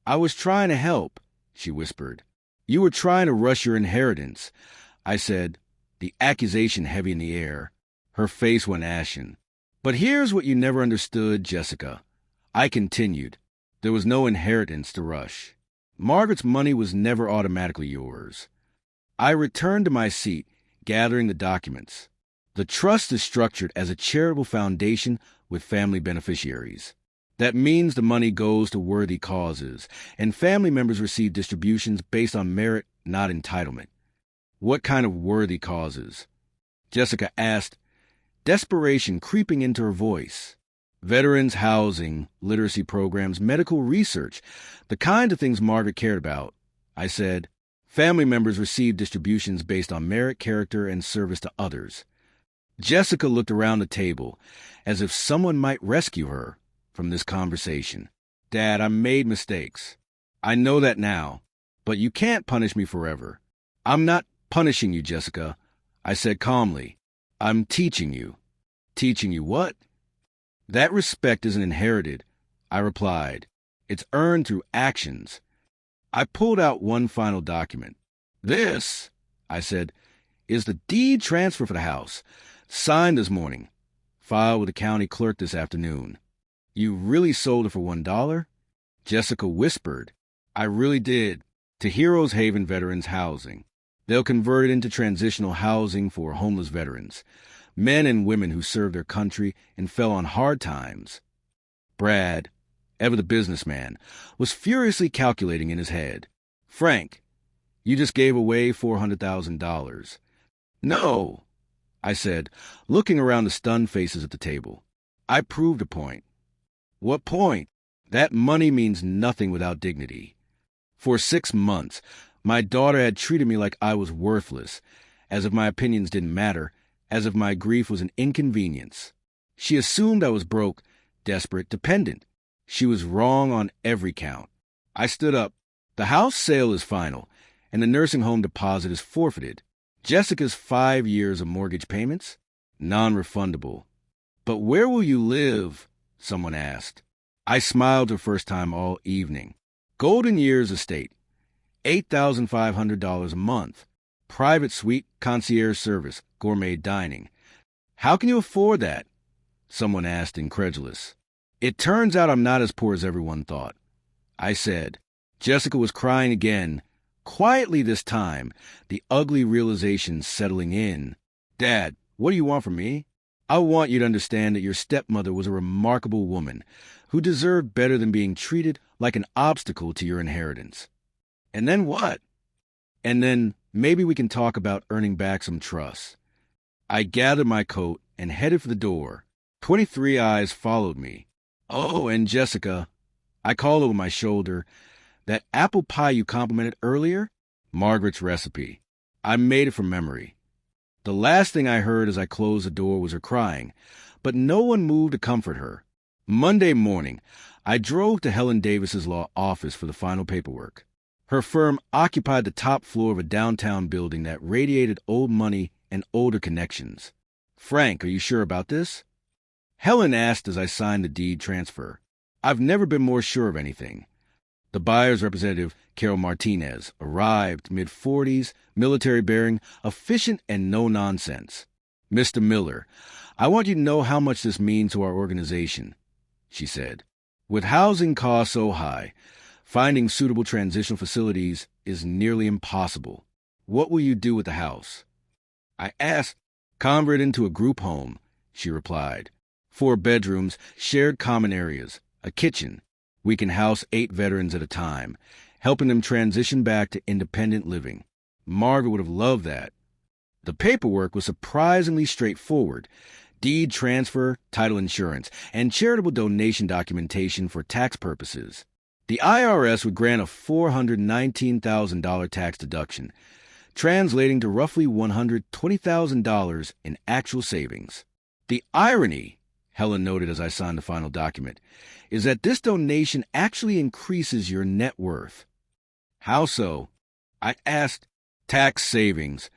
I was trying to help, she whispered. You were trying to rush your inheritance. I said, the accusation heavy in the air. Her face went ashen. But here's what you never understood, Jessica. I continued. There was no inheritance to rush. Margaret's money was never automatically yours. I returned to my seat, gathering the documents. The trust is structured as a charitable foundation with family beneficiaries. That means the money goes to worthy causes, and family members receive distributions based on merit, not entitlement. What kind of worthy causes? Jessica asked, desperation creeping into her voice. Veterans housing, literacy programs, medical research, the kind of things Margaret cared about. I said, family members receive distributions based on merit, character, and service to others. Jessica looked around the table as if someone might rescue her from this conversation. Dad, I made mistakes. I know that now, but you can't punish me forever. I'm not punishing you, Jessica, I said calmly. I'm teaching you. Teaching you what? That respect isn't inherited, I replied. It's earned through actions. I pulled out one final document. This, I said, is the deed transfer for the house. Signed this morning. Filed with the county clerk this afternoon. You really sold it for $1? Jessica whispered. I really did. To Heroes Haven Veterans Housing. They'll convert it into transitional housing for homeless veterans. Men and women who served their country and fell on hard times. Brad, ever the businessman, was furiously calculating in his head. Frank, you just gave away $400,000. No, I said, looking around the stunned faces at the table. I proved a point. What point? That money means nothing without dignity. For 6 months, my daughter had treated me like I was worthless, as if my opinions didn't matter, as if my grief was an inconvenience. She assumed I was broke, desperate, dependent. She was wrong on every count. I stood up. The house sale is final, and the nursing home deposit is forfeited. Jessica's 5 years of mortgage payments? Non-refundable. But where will you live? Someone asked. I smiled for the first time all evening. Golden Years Estate. $8,500 a month. Private suite, concierge service, gourmet dining. How can you afford that? Someone asked, incredulous. It turns out I'm not as poor as everyone thought. I said. Jessica was crying again. Quietly this time, the ugly realization settling in. Dad, what do you want from me? I want you to understand that your stepmother was a remarkable woman who deserved better than being treated like an obstacle to your inheritance. And then what? And then maybe we can talk about earning back some trust. I gathered my coat and headed for the door. 23 eyes followed me. Oh, and Jessica, I called over my shoulder, that apple pie you complimented earlier? Margaret's recipe. I made it from memory. The last thing I heard as I closed the door was her crying, but no one moved to comfort her. Monday morning, I drove to Helen Davis's law office for the final paperwork. Her firm occupied the top floor of a downtown building that radiated old money and older connections. Frank, are you sure about this? Helen asked as I signed the deed transfer. I've never been more sure of anything. The buyer's representative, Carol Martinez, arrived, mid-40s, military bearing, efficient and no-nonsense. Mr. Miller, I want you to know how much this means to our organization, she said. With housing costs so high, finding suitable transitional facilities is nearly impossible. What will you do with the house? I asked. Convert it into a group home, she replied. 4 bedrooms, shared common areas, a kitchen. We can house 8 veterans at a time, helping them transition back to independent living. Margaret would have loved that. The paperwork was surprisingly straightforward. deed transfer, title insurance, and charitable donation documentation for tax purposes. The IRS would grant a $419,000 tax deduction, translating to roughly $120,000 in actual savings. The irony, Helen noted as I signed the final document, is that this donation actually increases your net worth. How so? I asked. Tax savings,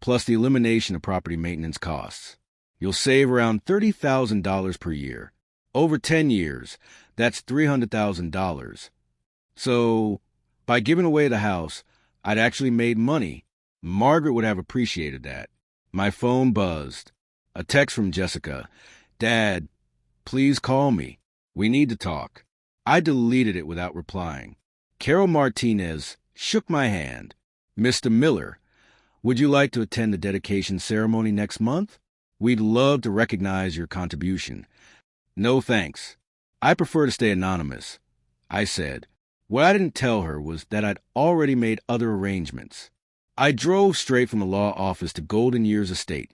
plus the elimination of property maintenance costs. You'll save around $30,000 per year. Over 10 years, that's $300,000. So, by giving away the house, I'd actually made money. Margaret would have appreciated that. My phone buzzed. A text from Jessica. Dad, please call me. We need to talk. I deleted it without replying. Carol Martinez shook my hand. Mr. Miller, would you like to attend the dedication ceremony next month? We'd love to recognize your contribution. No thanks. I prefer to stay anonymous, I said. What I didn't tell her was that I'd already made other arrangements. I drove straight from the law office to Golden Years Estate,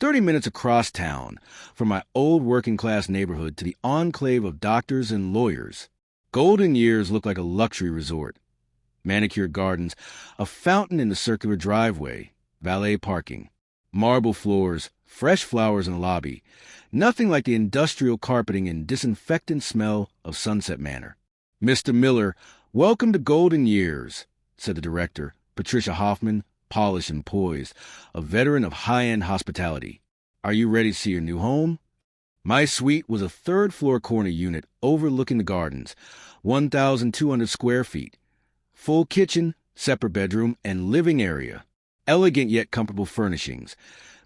30 minutes across town from my old working-class neighborhood to the enclave of doctors and lawyers. Golden Years looked like a luxury resort. Manicured gardens, a fountain in the circular driveway, valet parking, marble floors, fresh flowers in the lobby, nothing like the industrial carpeting and disinfectant smell of Sunset Manor. Mr. Miller, welcome to Golden Years, said the director, Patricia Hoffman, polished and poised, a veteran of high-end hospitality. Are you ready to see your new home? My suite was a third-floor corner unit overlooking the gardens, 1,200 square feet. Full kitchen, separate bedroom, and living area. Elegant yet comfortable furnishings,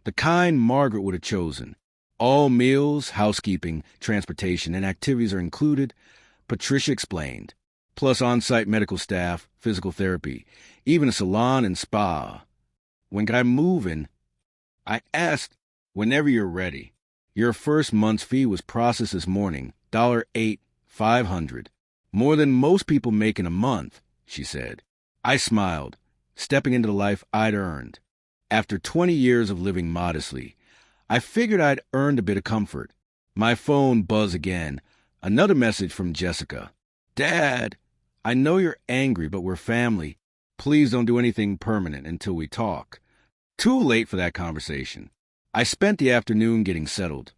the kind Margaret would have chosen. All meals, housekeeping, transportation, and activities are included, Patricia explained. Plus on-site medical staff, physical therapy, even a salon and spa. When can I move in? I asked. Whenever you're ready. Your first month's fee was processed this morning, $8,500. More than most people make in a month, she said. I smiled, stepping into the life I'd earned. After 20 years of living modestly, I figured I'd earned a bit of comfort. My phone buzzed again. Another message from Jessica. Dad, I know you're angry, but we're family. Please don't do anything permanent until we talk. Too late for that conversation. I spent the afternoon getting settled.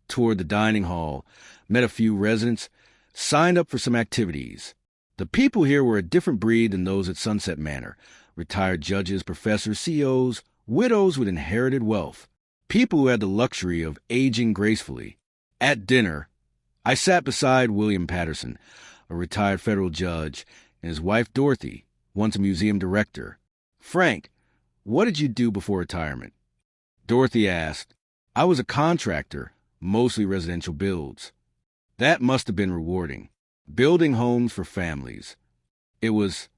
Toured the dining hall, met a few residents, signed up for some activities. The people here were a different breed than those at Sunset Manor. Retired judges, professors, CEOs, widows with inherited wealth. People who had the luxury of aging gracefully. At dinner, I sat beside William Patterson, a retired federal judge, and his wife Dorothy, once a museum director. Frank, what did you do before retirement? Dorothy asked. I was a contractor, mostly residential builds. That must have been rewarding. Building homes for families. It was,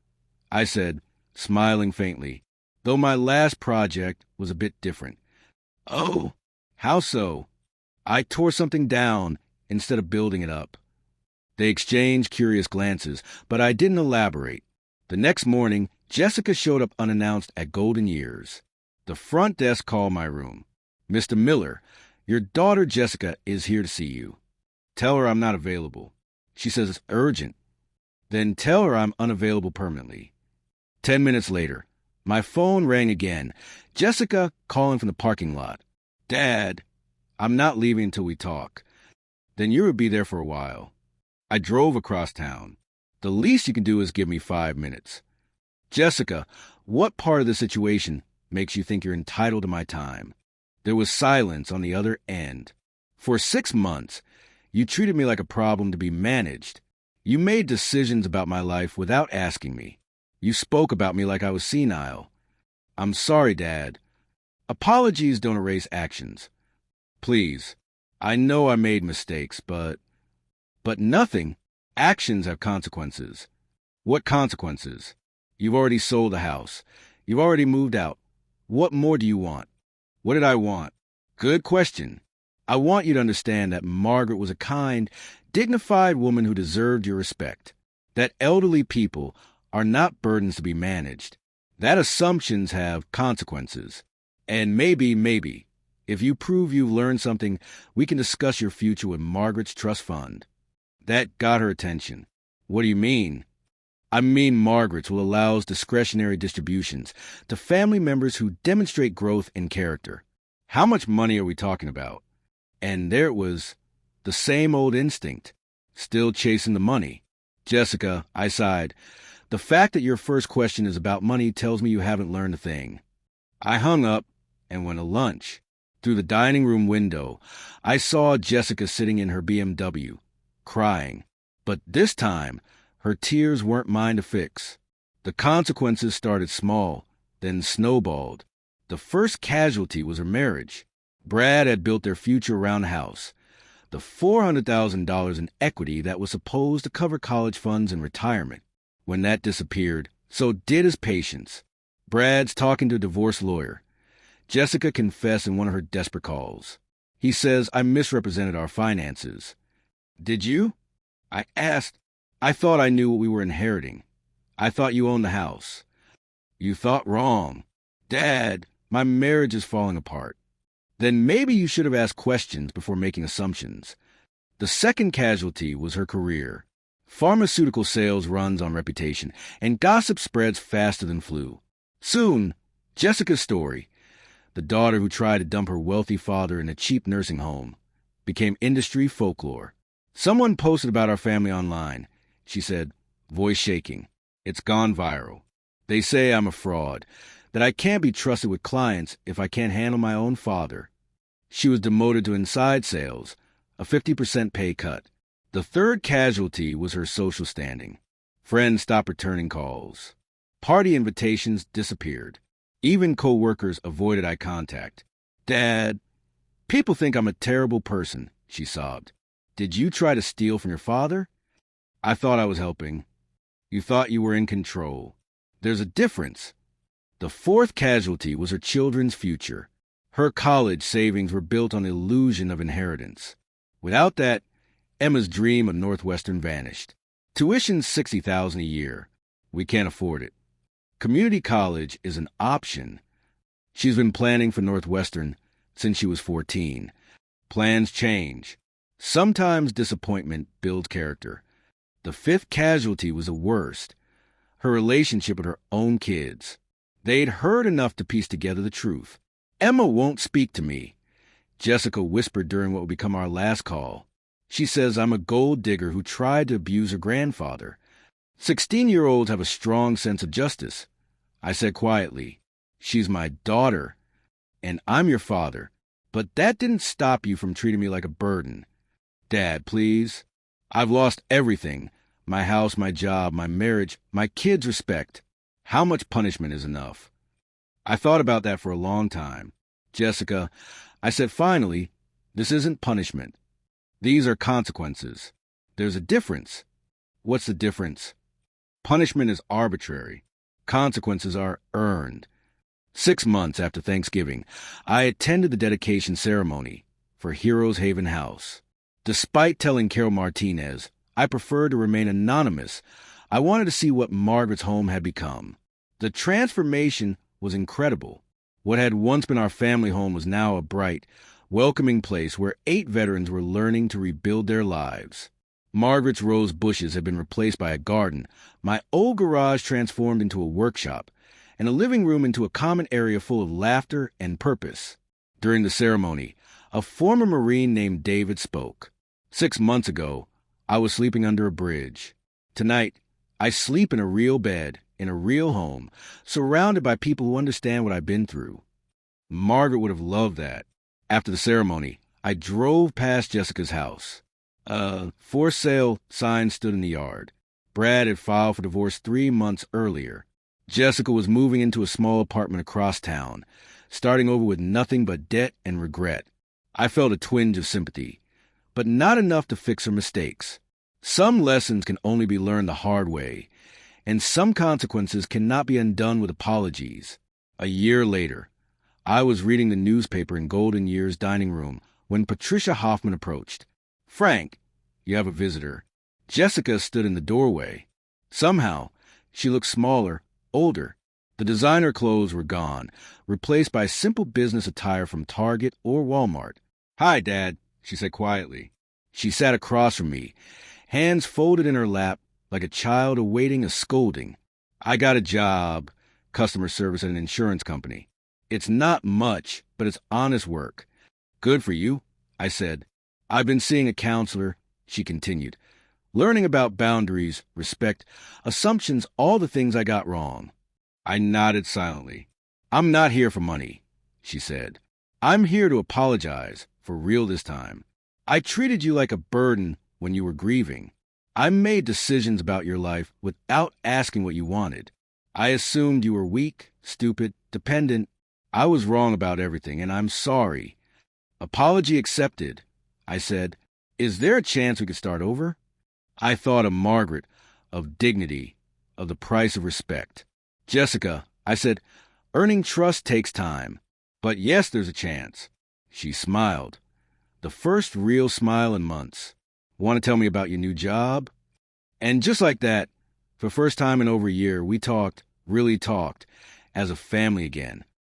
I said, smiling faintly, though my last project was a bit different. Oh, how so? I tore something down instead of building it up. They exchanged curious glances, but I didn't elaborate. The next morning, Jessica showed up unannounced at Golden Years. The front desk called my room. Mr. Miller, your daughter Jessica is here to see you. Tell her I'm not available. She says it's urgent. Then tell her I'm unavailable permanently. 10 minutes later, my phone rang again. Jessica calling from the parking lot. Dad, I'm not leaving until we talk. Then you would be there for a while. I drove across town. The least you can do is give me 5 minutes. Jessica, what part of the situation makes you think you're entitled to my time? There was silence on the other end. For 6 months, you treated me like a problem to be managed. You made decisions about my life without asking me. You spoke about me like I was senile. I'm sorry, Dad. Apologies don't erase actions. Please, I know I made mistakes, but nothing. Actions have consequences. What consequences? You've already sold the house. You've already moved out. What more do you want? What did I want? Good question. I want you to understand that Margaret was a kind, dignified woman who deserved your respect. That elderly people are not burdens to be managed. That assumptions have consequences. And maybe, If you prove you've learned something, we can discuss your future with Margaret's trust fund. That got her attention. What do you mean? I mean Margaret's will allow discretionary distributions to family members who demonstrate growth in character. How much money are we talking about? And there it was, the same old instinct, still chasing the money. Jessica, I sighed, the fact that your first question is about money tells me you haven't learned a thing. I hung up and went to lunch. Through the dining room window, I saw Jessica sitting in her BMW, crying. But this time, her tears weren't mine to fix. The consequences started small, then snowballed. The first casualty was her marriage. Brad had built their future around the house. The $400,000 in equity that was supposed to cover college funds and retirement. When that disappeared, so did his patience. Brad's talking to a divorce lawyer. Jessica confessed in one of her desperate calls. He says I misrepresented our finances. Did you? I asked. I thought I knew what we were inheriting. I thought you owned the house. You thought wrong. Dad, my marriage is falling apart. Then maybe you should have asked questions before making assumptions. The second casualty was her career. Pharmaceutical sales runs on reputation, and gossip spreads faster than flu. Soon, Jessica's story, the daughter who tried to dump her wealthy father in a cheap nursing home, became industry folklore. Someone posted about our family online. She said, voice shaking, "It's gone viral. They say I'm a fraud, that I can't be trusted with clients if I can't handle my own father." She was demoted to inside sales, a 50% pay cut. The third casualty was her social standing. Friends stopped returning calls. Party invitations disappeared. Even co-workers avoided eye contact. "Dad, people think I'm a terrible person," she sobbed. "Did you try to steal from your father?" I thought I was helping. You thought you were in control. There's a difference. The fourth casualty was her children's future. Her college savings were built on the illusion of inheritance. Without that, Emma's dream of Northwestern vanished. Tuition's $60,000 a year. We can't afford it. Community college is an option. She's been planning for Northwestern since she was 14. Plans change. Sometimes disappointment builds character. The fifth casualty was the worst. Her relationship with her own kids. They'd heard enough to piece together the truth. "Emma won't speak to me," Jessica whispered during what would become our last call. "She says I'm a gold digger who tried to abuse her grandfather. 16-year-olds have a strong sense of justice." I said quietly, "She's my daughter, and I'm your father, but that didn't stop you from treating me like a burden." "Dad, please. I've lost everything. My house, my job, my marriage, my kids' respect. How much punishment is enough?" I thought about that for a long time. "Jessica," I said finally, "this isn't punishment. These are consequences. There's a difference." "What's the difference?" "Punishment is arbitrary. Consequences are earned." 6 months after Thanksgiving, I attended the dedication ceremony for Heroes Haven House. Despite telling Carol Martinez I preferred to remain anonymous, I wanted to see what Margaret's home had become. The transformation was incredible. What had once been our family home was now a bright, welcoming place where 8 veterans were learning to rebuild their lives. Margaret's rose bushes had been replaced by a garden, my old garage transformed into a workshop, and a living room into a common area full of laughter and purpose. During the ceremony, a former Marine named David spoke. 6 months ago, I was sleeping under a bridge. Tonight, I sleep in a real bed, in a real home, surrounded by people who understand what I've been through. Margaret would have loved that. After the ceremony, I drove past Jessica's house. A for sale sign stood in the yard. Brad had filed for divorce 3 months earlier. Jessica was moving into a small apartment across town, starting over with nothing but debt and regret. I felt a twinge of sympathy, but not enough to fix her mistakes. Some lessons can only be learned the hard way, and some consequences cannot be undone with apologies. A year later, I was reading the newspaper in Golden Year's dining room when Patricia Hoffman approached. "Frank, you have a visitor." Jessica stood in the doorway. Somehow, she looked smaller, older. The designer clothes were gone, replaced by simple business attire from Target or Walmart. "Hi, Dad," she said quietly. She sat across from me, hands folded in her lap like a child awaiting a scolding. "I got a job, customer service at an insurance company. It's not much, but it's honest work." "Good for you," I said. "I've been seeing a counselor," she continued. "Learning about boundaries, respect, assumptions, all the things I got wrong." I nodded silently. "I'm not here for money," she said. "I'm here to apologize, for real this time. I treated you like a burden when you were grieving. I made decisions about your life without asking what you wanted. I assumed you were weak, stupid, dependent. I was wrong about everything, and I'm sorry." "Apology accepted," I said. "Is there a chance we could start over?" I thought of Margaret, of dignity, of the price of respect. "Jessica," I said, "earning trust takes time. But yes, there's a chance." She smiled. The first real smile in months. "Want to tell me about your new job?" And just like that, for the first time in over a year, we talked, really talked, as a family again.